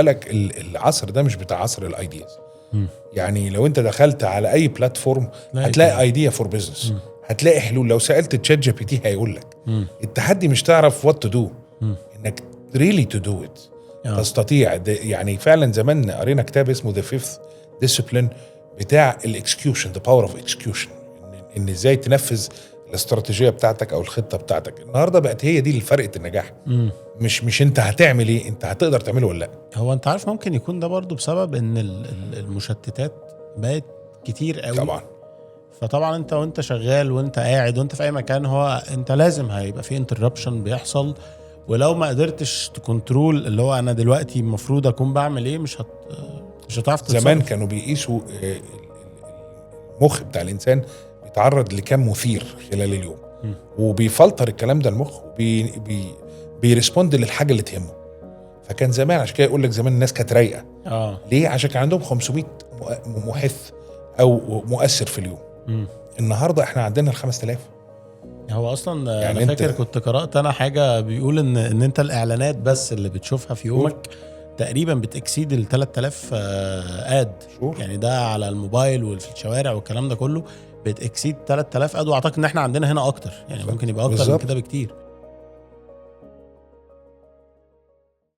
بالك العصر ده مش بتاع عصر الايدياز. يعني لو انت دخلت على اي بلاتفورم هتلاقي ايديا فور بزنس، هتلاقي حلول. لو سالت تشات جي بي تي هيقول لك. التحدي مش تعرف وات تو دو، انك ريلي تو دو ات، تستطيع. يعني فعلا زمان قرينا كتاب اسمه ذا فيفث ديسيبلين بتاع الاكسكيوشن، ذا باور اوف اكسكيوشن، ان ازاي تنفذ الاستراتيجيه بتاعتك او الخطه بتاعتك. النهارده بقت هي دي اللي فرقت النجاح. مش انت هتعمل ايه، انت هتقدر تعمله ولا لا. هو انت عارف ممكن يكون ده برضو بسبب ان المشتتات بقت كتير قوي طبعا. فطبعا انت وانت شغال وانت قاعد وانت في اي مكان، هو انت لازم هيبقى في انتربشن بيحصل، ولو ما قدرتش تكنترول اللي هو انا دلوقتي المفروض اكون بعمل ايه مش هتعرف تتصرف. زمان كانوا بيقيسوا المخ بتاع الانسان بيتعرض لكم مثير خلال اليوم، وبيفلتر الكلام ده المخ بيرسبوند للحاجه اللي تهمه. فكان زمان عشان كده يقول لك زمان الناس كانت رايقه. ليه؟ عشان كان عندهم 500 محث او مؤثر في اليوم. النهارده احنا عندنا 5000. هو اصلا يعني انا فاكر كنت قرأت انا حاجه بيقول ان انت الاعلانات بس اللي بتشوفها في يومك تقريبا بتكسيد ال 3000 اد. يعني ده على الموبايل وفي الشوارع والكلام ده كله بتكسيد 3000 اد، واعتقد ان احنا عندنا هنا اكتر، يعني ممكن يبقى اكتر من كده بكتير.